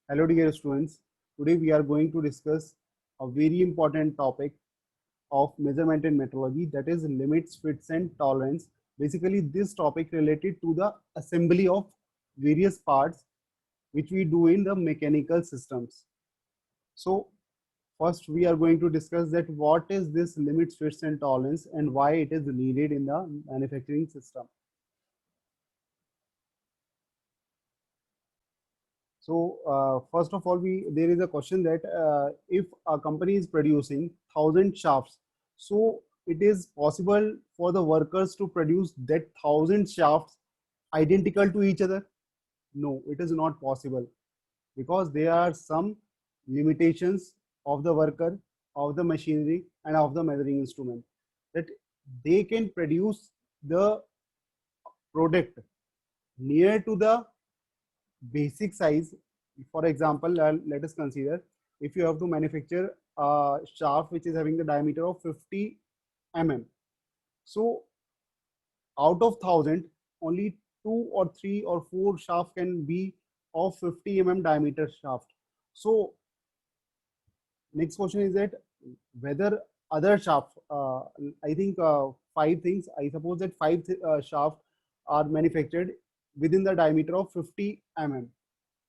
Hello dear students, today we are going to discuss a very important topic of measurement and metrology, that is limits, fits and tolerance. Basically this topic related to the assembly of various parts which we do in the mechanical systems. So first we are going to discuss that what is this limits, fits and tolerance and why it is needed in the manufacturing system. So first of all, there is a question that if a company is producing 1,000 shafts, so it is possible for the workers to produce that 1,000 shafts identical to each other? No, it is not possible, because there are some limitations of the worker, of the machinery, and of the measuring instrument, that they can produce the product near to the basic size. For example, let us consider if you have to manufacture a shaft which is having the diameter of 50 mm. So out of 1,000, only 2 or 3 or 4 shaft can be of 50 mm diameter shaft. So next question is that whether other shaft, I think 5 things, I suppose that 5 shaft are manufactured within the diameter of 50 mm.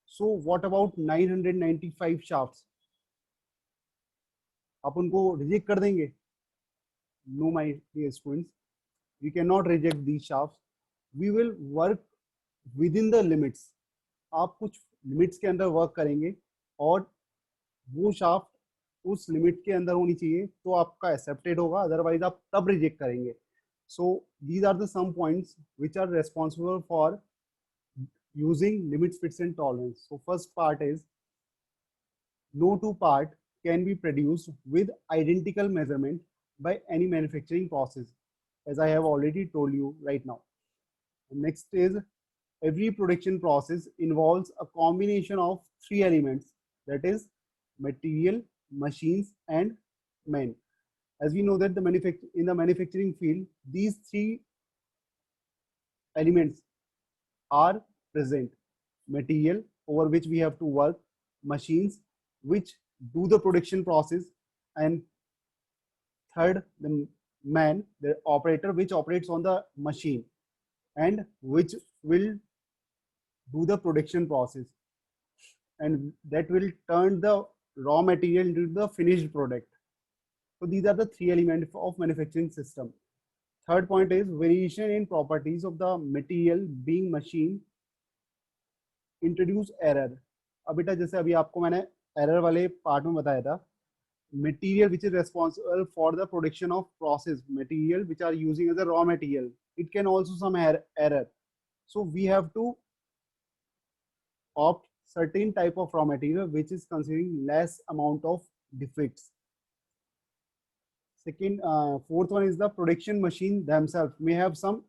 So what about 995 shafts? आप उनको reject कर देंगे? No, my dear students, we cannot reject these shafts. We will work within the limits. आप कुछ limits के अंदर work करेंगे और वो शाफ्ट उस लिमिट के अंदर होनी चाहिए तो आपका एक्सेप्टेड होगा, अदरवाइज आप तब रिजेक्ट करेंगे. So these are the some points which are responsible for using limits, fits and tolerance. So first part is no two part can be produced with identical measurement by any manufacturing process, as I have already told you right now. Next is every production process involves a combination of 3 elements, that is material, machines and men. As we know that in the manufacturing field, these 3 elements are present: material, over which we have to work; machines, which do the production process; and third, the man, the operator, which operates on the machine and which will do the production process, and that will turn the raw material into the finished product. So these are the 3 elements of manufacturing system. Third point is variation in properties of the material being machine introduce error. अब बेटा जैसे अभी आपको मैंने error वाले part में बताया था, material which is responsible for the production of process material which are using as a raw material, it can also some error. So we have to opt certain type of raw material which is considering less amount of defects. Second, fourth one is the production machine themselves may have some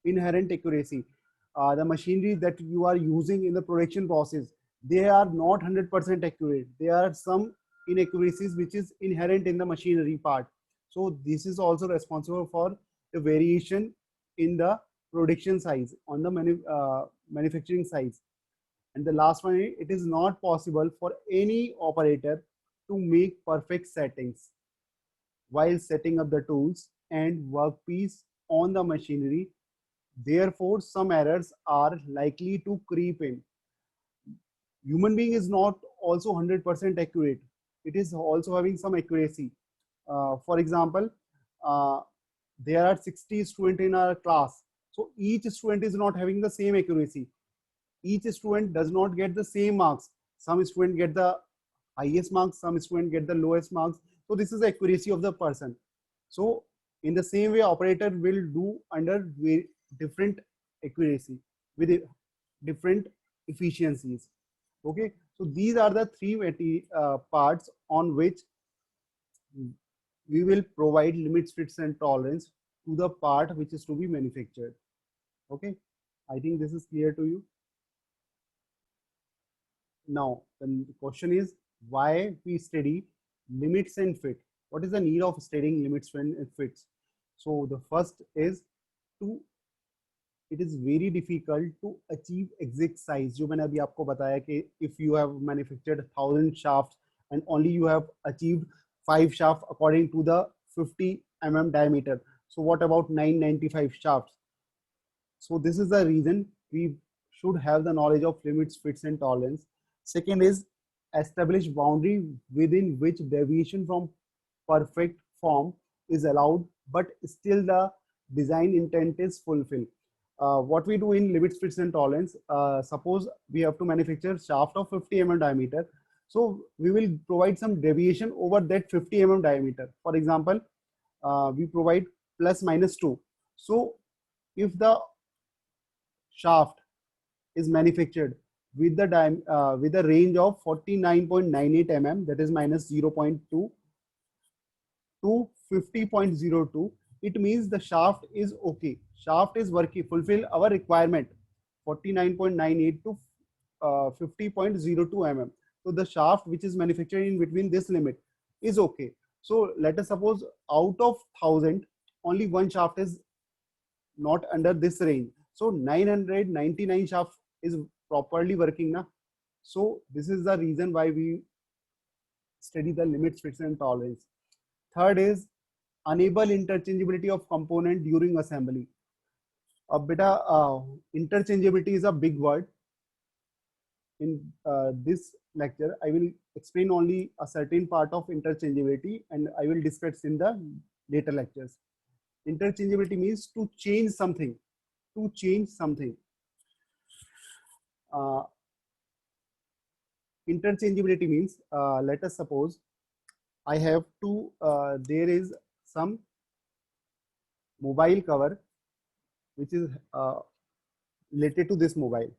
inherent accuracy. The machinery that you are using in the production process, they are not 100% accurate. There are some inaccuracies which is inherent in the machinery part. So this is also responsible for the variation in the production size on the manufacturing size. And the last one, it is not possible for any operator to make perfect settings while setting up the tools and workpiece on the machinery. Therefore, some errors are likely to creep in. Human being is not also 100% accurate. It is also having some accuracy. For example, uh, there are 60 students in our class. So each student is not having the same accuracy. Each student does not get the same marks. Some student get the highest marks, some student get the lowest marks. So this is the accuracy of the person. So in the same way, operator will do under different accuracy with different efficiencies. Okay, so these are the 3 parts on which we will provide limits, fits and tolerance to the part which is to be manufactured. Okay, I think this is clear to you. Now the question is why we study limits and fit. What is the need of studying limits and fits? So the first is to it is very difficult to achieve exact size. जो मैंने अभी आपको बताया कि if you have manufactured 1,000 shafts and only you have achieved 5 shafts according to the 50 mm diameter, so what about 995 shafts? So this is the reason we should have the knowledge of limits, fits, and tolerance. Second is establish boundary within which deviation from perfect form is allowed, but still the design intent is fulfilled. What we do in limits, fits, and tolerance, suppose we have to manufacture shaft of 50 mm diameter. So we will provide some deviation over that 50 mm diameter. For example, we provide plus minus 2. So if the shaft is manufactured with the range of 49.98 mm, that is minus 0.2 to 50.02, it means the shaft is okay. Shaft is working, fulfill our requirement 49.98 to 50.02 mm. So the shaft which is manufactured in between this limit is okay. So let us suppose out of 1,000, only one shaft is not under this range. So 999 shaft is properly working now. So this is the reason why we study the limits, fits, and tolerance. Third is enable interchangeability of component during assembly. Beta, interchangeability is a big word. In this lecture, I will explain only a certain part of interchangeability and I will discuss in the later lectures. Interchangeability means to change something, to change something. Uh, interchangeability means, let us suppose I have to, there is some mobile cover which is related to this mobile.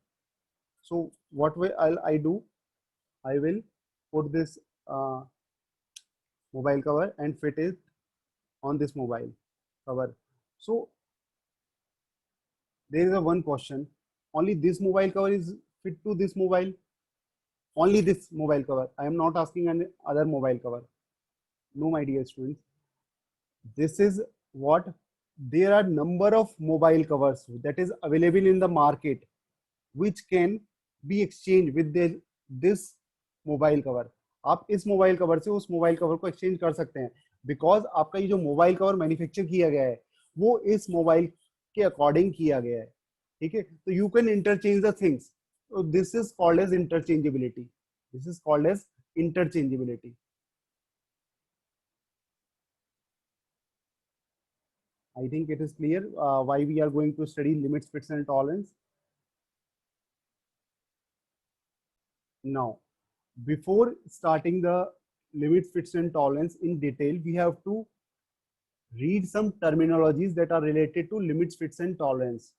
So what way I do, I will put this mobile cover and fit it on this mobile cover. So there is a one question, only this mobile cover is fit to this mobile, only this mobile cover. I am not asking any other mobile cover. No, my dear students, this is what, there are number of mobile covers that is available in the market which can be exchanged with this mobile cover. आप इस mobile cover से उस mobile cover को exchange कर सकते हैं, because आपका ये जो मोबाइल कवर मैन्युफैक्चर किया गया है वो इस मोबाइल के अकॉर्डिंग किया गया है, ठीक है. तो you can interchange the things. This is called as interchangeability. This is called as interchangeability. I think it is clear why we are going to study limits, fits, and tolerance. Now, before starting the limits, fits, and tolerance in detail, we have to read some terminologies that are related to limits, fits, and tolerance.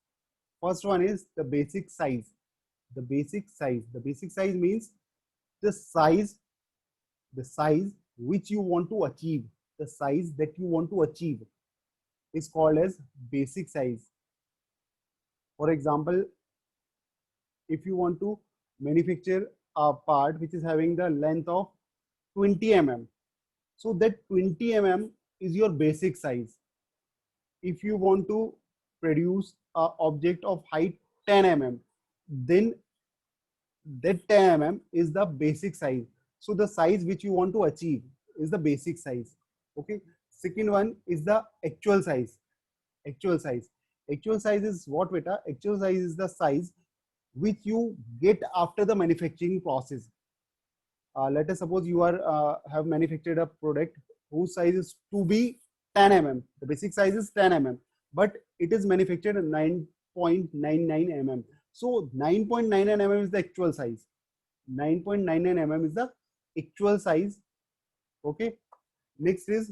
First one is the basic size. The basic size. The basic size means the size which you want to achieve. The size that you want to achieve is called as basic size. For example, if you want to manufacture a part which is having the length of 20 mm, so that 20 mm is your basic size. If you want to produce an object of height 10 mm, then that 10 mm is the basic size. So the size which you want to achieve is the basic size. Okay. Second one is the actual size. Actual size. Actual size is what, beta? Actual size is the size which you get after the manufacturing process. Let us suppose you are have manufactured a product whose size is to be 10 mm. The basic size is 10 mm, but it is manufactured at 9.99 mm. So 9.99 mm is the actual size. 9.99 mm is the actual size. Okay. Next is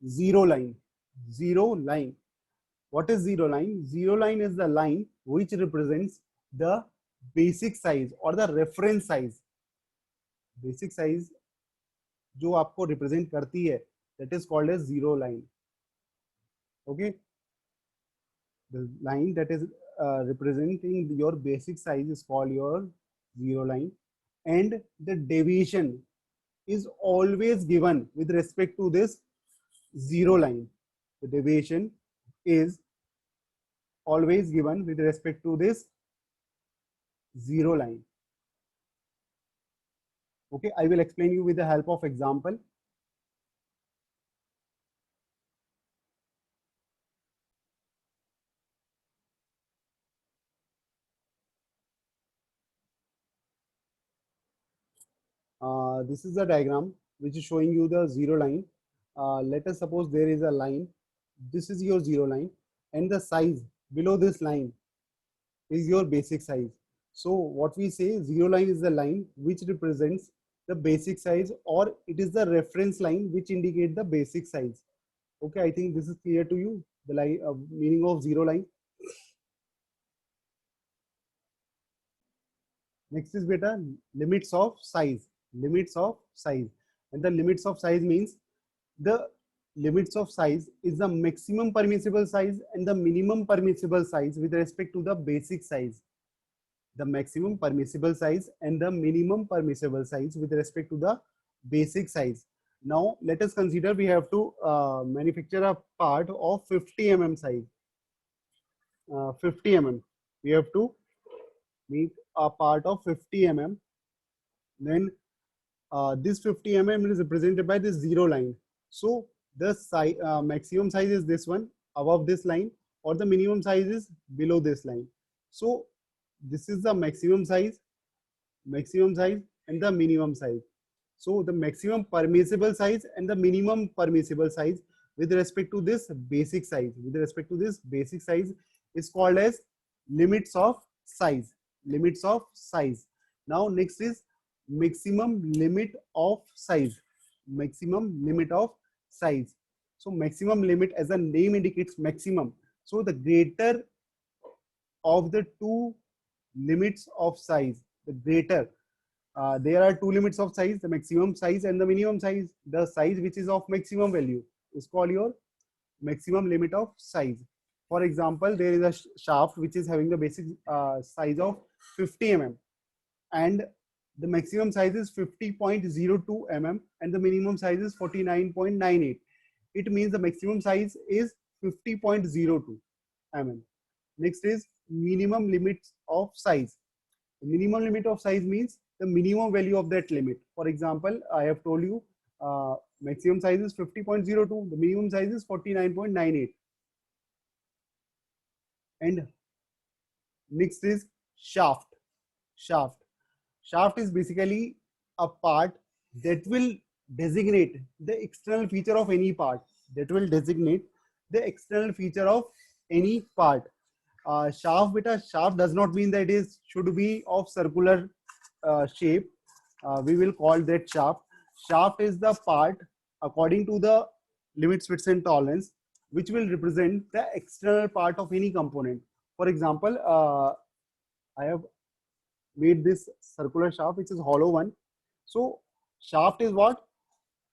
zero line. Zero line. What is zero line? Zero line is the line which represents the basic size or the reference size. Basic size जो आपको represent करती है, that is called as zero line. Okay. The line that is representing your basic size is called your zero line, and the deviation is always given with respect to this zero line. The deviation is always given with respect to this zero line. Okay, I will explain you with the help of example. This is a diagram which is showing you the zero line. Let us suppose there is a line. This is your zero line, and the size below this line is your basic size. So what we say, zero line is the line which represents the basic size, or it is the reference line which indicate the basic size. Okay, I think this is clear to you, the line meaning of zero line. Next is beta limits of size. Limits of size. And the limits of size means the limits of size is the maximum permissible size and the minimum permissible size with respect to the basic size. The maximum permissible size and the minimum permissible size with respect to the basic size. Now let us consider we have to manufacture a part of 50 mm size. 50 mm. We have to make a part of 50 mm. Then this 50 mm is represented by this zero line. So the maximum size is this one above this line, or the minimum size is below this line. So this is the maximum size and the minimum size. So the maximum permissible size and the minimum permissible size with respect to this basic size, is called as limits of size. Limits of size. Now next is maximum limit of size. Maximum limit of size. So maximum limit, as the name indicates, maximum. So the greater of the two limits of size, the greater. There are two limits of size, the maximum size and the minimum size. The size which is of maximum value is called your maximum limit of size. For example, there is a shaft which is having the basic size of 50 mm, and the maximum size is 50.02 mm and the minimum size is 49.98. It means the maximum size is 50.02 mm. Next is minimum limits of size. The minimum limit of size means the minimum value of that limit. For example, I have told you maximum size is 50.02, the minimum size is 49.98. And next is shaft. Shaft is basically a part that will designate the external feature of any part. Shaft does not mean that it should be of circular shape. We will call that shaft. Shaft is the part according to the limits, widths and tolerance, which will represent the external part of any component. For example, I have made this circular shaft which is hollow one. So shaft is what?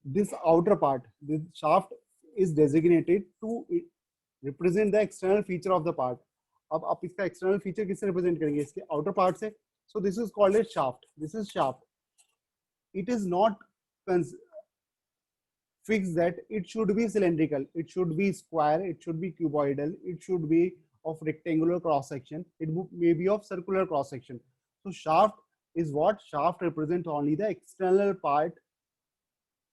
This outer part. This shaft is designated to represent the external feature of the part. अब आप इसका external feature किससे represent करेंगे? इसके outer part से. So this is called a shaft. This is shaft. It is not fixed that it should be cylindrical, it should be square, it should be cuboidal, it should be of rectangular cross section, it may be of circular cross section. So shaft is what? Shaft represents only the external part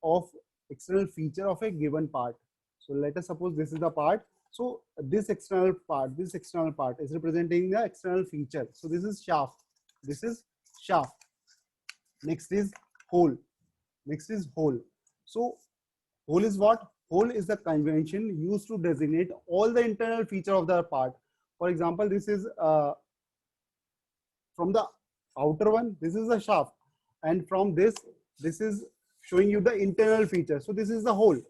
of external feature of a given part. So let us suppose this is the part. So this external part is representing the external feature. So this is shaft. This is shaft. Next is hole. So hole is what? Hole is the convention used to designate all the internal feature of the part. For example, this is from the outer one, this is the shaft, and from this is showing you the internal feature. So this is the hole.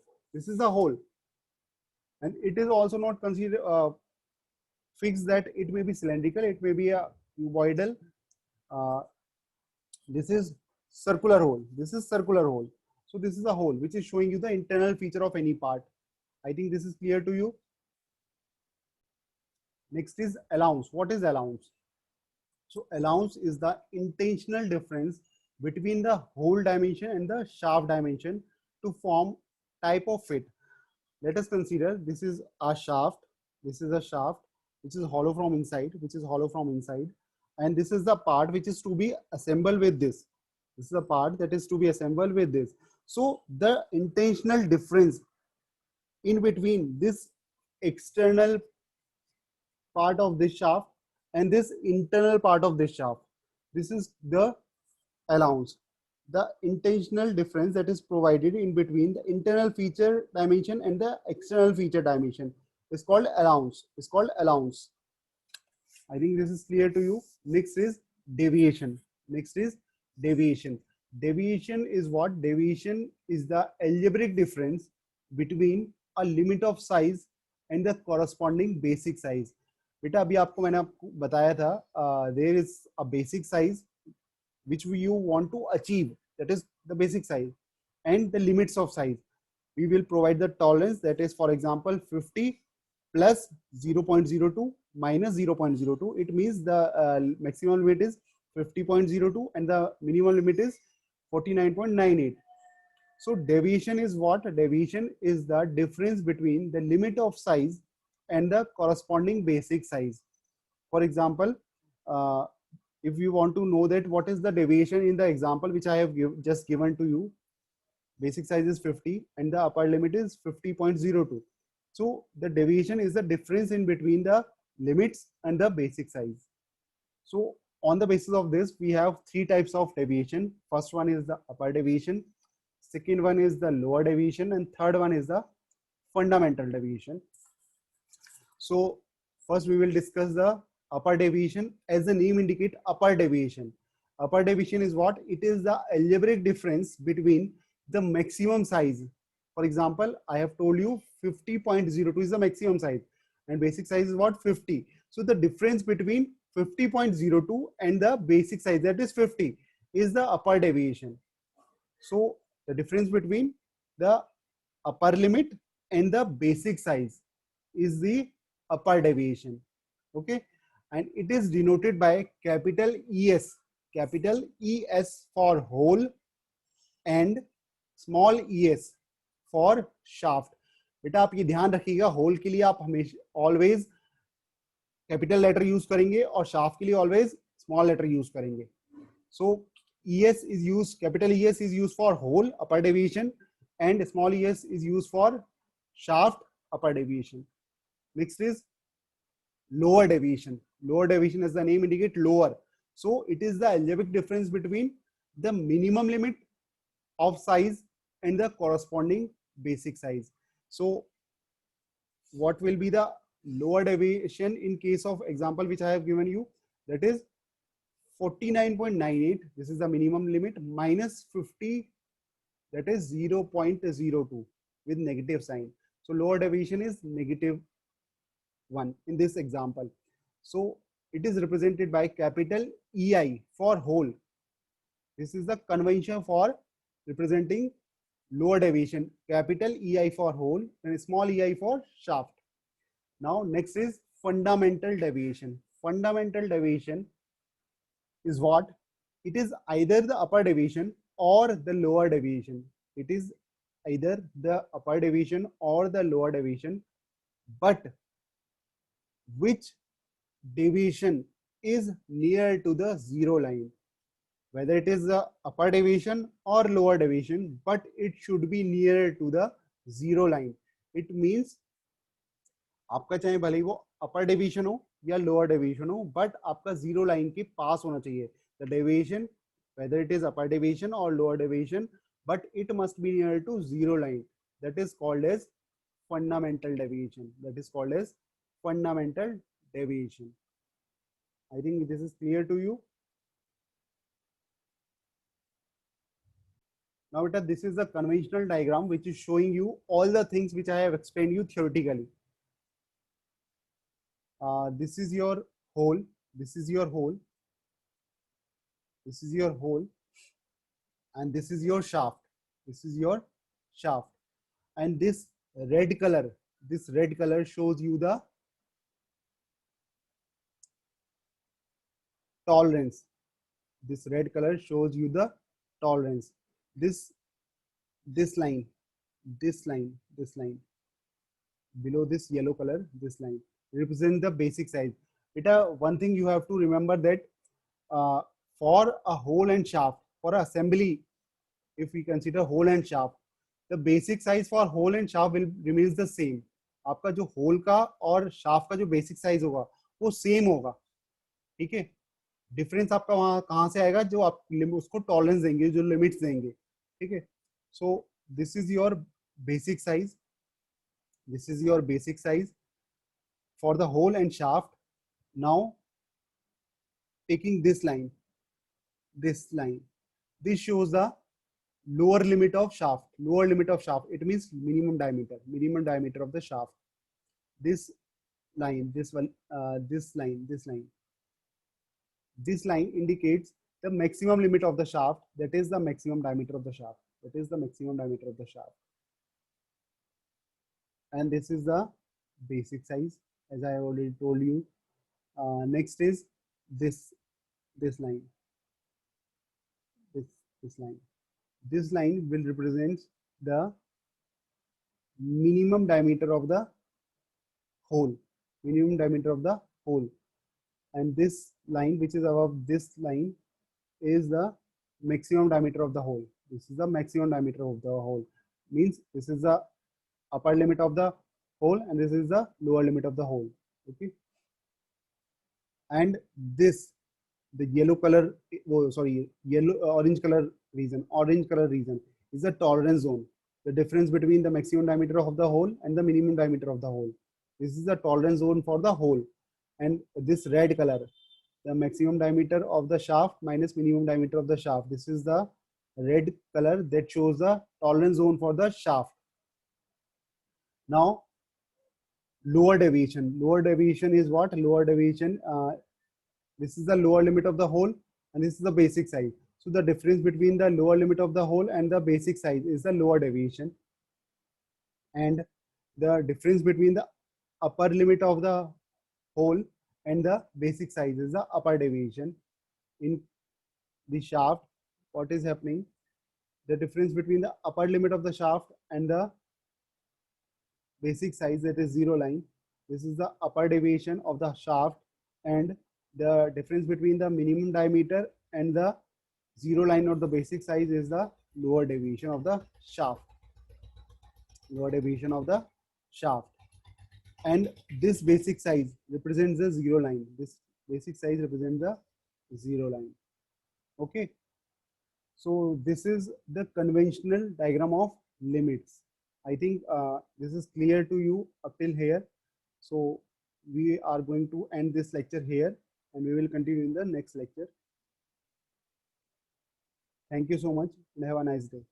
And it is also not considered fixed that it may be cylindrical, it may be a cuboidal. This is circular hole. So this is a hole which is showing you the internal feature of any part. I think this is clear to you. Next is allowance. What is allowance? So allowance is the intentional difference between the hole dimension and the shaft dimension to form type of fit. Let us consider this is a shaft. which is hollow from inside, and this is the part which is to be assembled with this. This is the part that is to be assembled with this. So the intentional difference in between this external part of this shaft and this internal part of this shaft, this is the allowance. The intentional difference that is provided in between the internal feature dimension and the external feature dimension is called allowance. I think this is clear to you. Next is deviation. Deviation is what? Deviation is the algebraic difference between a limit of size and the corresponding basic size. बेटा अभी आपको मैंने आपको बताया था, there is a basic size which you want to achieve, that is the basic size, and the limits of size. We will provide the tolerance, that is, for example, 50 plus 0.02 minus 0.02. It means the maximum limit is 50.02 and the minimum limit is 49.98. So deviation is what? Deviation is the difference between the limit of size and the corresponding basic size. For example, if you want to know that what is the deviation in the example which I have just given to you, basic size is 50 and the upper limit is 50.02. So the deviation is the difference in between the limits and the basic size. So on the basis of this, we have three types of deviation. First one is the upper deviation, second one is the lower deviation, and third one is the fundamental deviation. So first we will discuss the upper deviation. As the name indicate, upper deviation. Upper deviation is what? It is the algebraic difference between the maximum size. For example, I have told you 50.02 is the maximum size and basic size is what? 50. So the difference between 50.02 and the basic size, that is 50, is the upper deviation. So the difference between the upper limit and the basic size is the upper deviation. Okay, and it is denoted by capital ES for hole and small es for shaft. बेटा आप ये ध्यान रखिएगा, whole के लिए आप हमेशा always capital letter use करेंगे और शाफ्ट के लिए ऑलवेज स्मॉल लेटर यूज करेंगे. सो ES is used, capital ES is used for hole, upper deviation, and small es is used for shaft, upper deviation. Next is lower deviation. Lower deviation, as the name indicate, lower. So it is the algebraic difference between the minimum limit of size and the corresponding basic size. So what will be the lower deviation in case of example which I have given you? That is 49.98, this is the minimum limit, minus 50, that is 0.02 with negative sign. So lower deviation is -1 in this example. So it is represented by capital EI for hole. This is the convention for representing lower deviation, capital EI for hole and small ei for shaft. Now next is fundamental deviation. Fundamental deviation is what? It is either the upper deviation or the lower deviation. It is either the upper deviation or the lower deviation, but which deviation is near to the zero line. Whether it is the upper deviation or lower deviation, but it should be near to the zero line. It means आपका चाहे भले ही वो upper deviation हो या lower deviation हो, but आपका zero line के पास होना चाहिए. The deviation, whether it is upper deviation or lower deviation, but it must be near to zero line. That is called as fundamental deviation. That is called as fundamental deviation. I think this is clear to you. Now, this is the conventional diagram which is showing you all the things which I have explained you theoretically. This is your hole. This is your hole. This is your hole, and this is your shaft. This is your shaft, and this red color shows you the tolerance. This red color shows you the tolerance. This line below this yellow color, this line, represent the basic size. One thing you have to remember that for a hole and shaft, for assembly, if we consider hole and shaft, the basic size for hole and shaft will remains the same. आपका जो whole का और shaft का जो basic size होगा वो same होगा, ठीक है. डिफरेंस आपका वहां कहां से आएगा, जो आप उसको टॉलरेंस देंगे, जो लिमिट्स देंगे, ठीक है. So this is your basic size, this is your basic size for the hole and shaft. Now taking this line, this shows the lower limit of shaft. Lower limit of shaft, it means minimum diameter of the shaft. This line, this line indicates the maximum limit of the shaft. That is the maximum diameter of the shaft. And this is the basic size, as I already told you. Next is this line. This line will represent the minimum diameter of the hole. And this line, which is above this line, is the maximum diameter of the hole. This is the maximum diameter of the hole. Means this is the upper limit of the hole and this is the lower limit of the hole. Okay. And this, the orange color region is the tolerance zone. The difference between the maximum diameter of the hole and the minimum diameter of the hole. This is the tolerance zone for the hole. And this red color, the maximum diameter of the shaft minus minimum diameter of the shaft. This is the red color that shows the tolerance zone for the shaft. Now, lower deviation. Lower deviation is what? Lower deviation, this is the lower limit of the hole and this is the basic size. So the difference between the lower limit of the hole and the basic size is the lower deviation. And the difference between the upper limit of the hole and the basic size is the upper deviation. In the shaft, what is happening? The difference between the upper limit of the shaft and the basic size, that is zero line. This is the upper deviation of the shaft, and the difference between the minimum diameter and the zero line of the basic size is the lower deviation of the shaft. And this basic size represents the zero line. This basic size represents the zero line. Okay. So this is the conventional diagram of limits. I think this is clear to you up till here. So we are going to end this lecture here and we will continue in the next lecture. Thank you so much and have a nice day.